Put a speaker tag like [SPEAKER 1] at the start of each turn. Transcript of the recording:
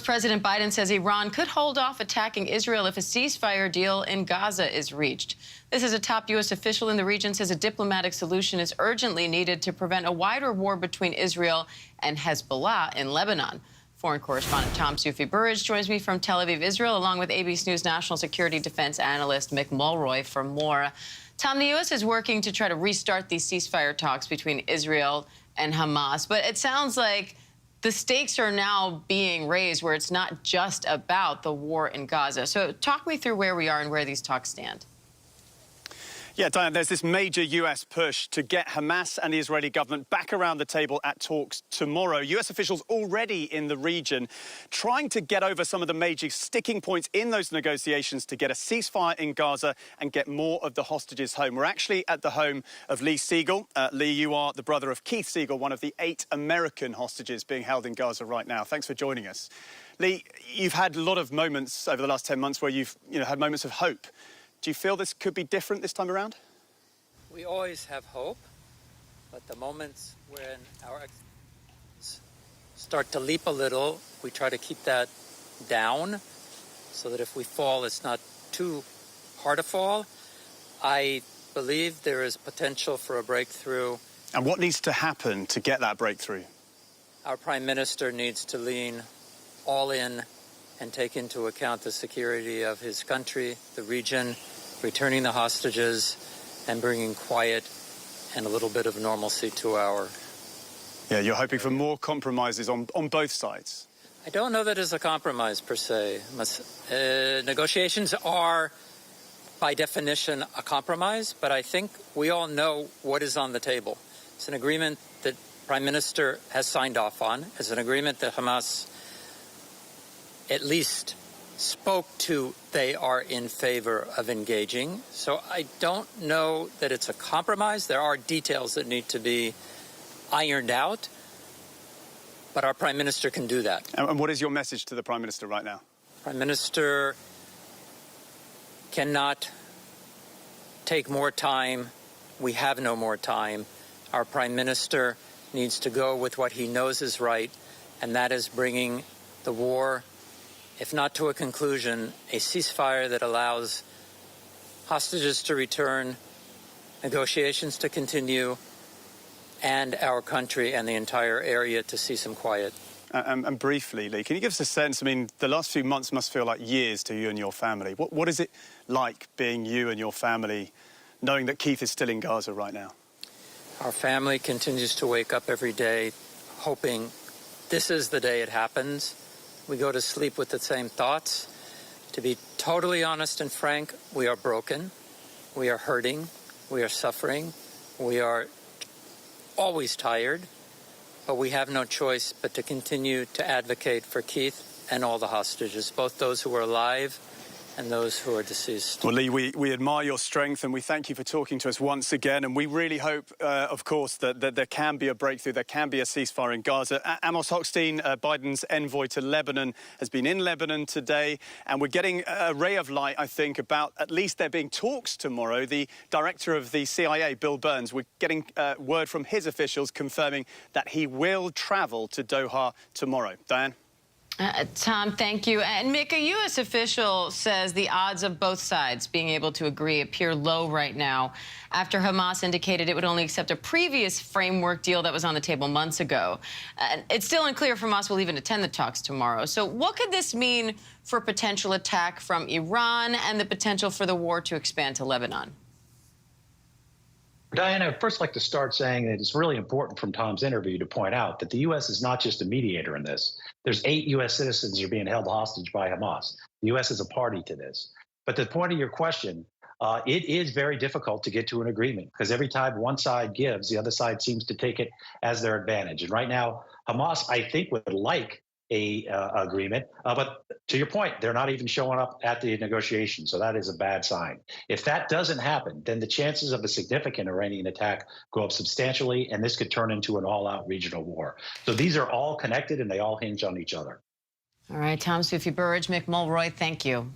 [SPEAKER 1] President Biden says Iran could hold off attacking Israel if a ceasefire deal in Gaza is reached. This is a top U.S. official in the region says a diplomatic solution is urgently needed to prevent a wider war between Israel and Hezbollah in Lebanon. Foreign correspondent Tom Burridge joins me from Tel Aviv, Israel, along with ABC News national security defense analyst Mick Mulroy for more. Tom, the U.S. is working to try to restart these ceasefire talks between Israel and Hamas, but it sounds like the stakes are now being raised where it's not just about the war in Gaza. So talk me through where we are and where these talks stand.
[SPEAKER 2] Yeah, Diane, there's this major U.S. push to get Hamas and the Israeli government back around the table at talks tomorrow. U.S. officials already in the region trying to get over some of the major sticking points in those negotiations to get a ceasefire in Gaza and get more of the hostages home. We're actually at the home of Lee Siegel. Lee, you are the brother of Keith Siegel, one of the 8 American hostages being held in Gaza right now. Thanks for joining us. Lee, you've had a lot of moments over the last 10 months where you've had moments of hope. Do you feel this could be different this time around?
[SPEAKER 3] We always have hope, but the moments when our expectations start to leap a little, we try to keep that down so that if we fall, it's not too hard to fall. I believe there is potential for a breakthrough.
[SPEAKER 2] And what needs to happen to get that breakthrough?
[SPEAKER 3] Our Prime Minister needs to lean all in and take into account the security of his country, the region, returning the hostages, and bringing quiet and a little bit of normalcy to our...
[SPEAKER 2] Yeah, you're hoping for more compromises on both sides.
[SPEAKER 3] I don't know that it's a compromise, per se. Negotiations are, by definition, a compromise, but I think we all know what is on the table. It's an agreement that Prime Minister has signed off on. It's an agreement that Hamas at least spoke to they are in favor of engaging. So I don't know that it's a compromise. There are details that need to be ironed out, but our Prime Minister can do that.
[SPEAKER 2] And what is your message to the Prime Minister right now?
[SPEAKER 3] Prime Minister cannot take more time. We have no more time. Our Prime Minister needs to go with what he knows is right, and that is bringing the war, if not to a conclusion, a ceasefire that allows hostages to return, negotiations to continue, and our country and the entire area to see some quiet.
[SPEAKER 2] And briefly, Lee, can you give us a sense? I mean, the last few months must feel like years to you and your family. What is it like being you and your family, knowing that Keith is still in Gaza right now?
[SPEAKER 3] Our family continues to wake up every day hoping this is the day it happens. We go to sleep with the same thoughts. To be totally honest and frank, we are broken. We are hurting. We are suffering. We are always tired. But we have no choice but to continue to advocate for Keith and all the hostages, both those who are alive and those who are deceased.
[SPEAKER 2] Well, Lee, we admire your strength and we thank you for talking to us once again. And we really hope, of course, that there can be a breakthrough, there can be a ceasefire in Gaza. Amos Hochstein, Biden's envoy to Lebanon, has been in Lebanon today. And we're getting a ray of light, I think, about at least there being talks tomorrow. The director of the CIA, Bill Burns, we're getting word from his officials confirming that he will travel to Doha tomorrow. Diane?
[SPEAKER 1] Tom, thank you. And Mick, a U.S. official says the odds of both sides being able to agree appear low right now after Hamas indicated it would only accept a previous framework deal that was on the table months ago. It's still unclear if Hamas will even attend the talks tomorrow. So what could this mean for potential attack from Iran and the potential for the war to expand to Lebanon?
[SPEAKER 4] Diana, I'd first like to start saying that it's really important from Tom's interview to point out that the U.S. is not just a mediator in this. There's 8 U.S. citizens who are being held hostage by Hamas. The U.S. is a party to this. But the point of your question, it is very difficult to get to an agreement because every time one side gives, the other side seems to take it as their advantage. And right now, Hamas, I think, would like a agreement. But to your point, they're not even showing up at the negotiation. So that is a bad sign. If that doesn't happen, then the chances of a significant Iranian attack go up substantially, and this could turn into an all-out regional war. So these are all connected, and they all hinge on each other.
[SPEAKER 1] All right, Tom Burridge, Mick Mulroy, thank you.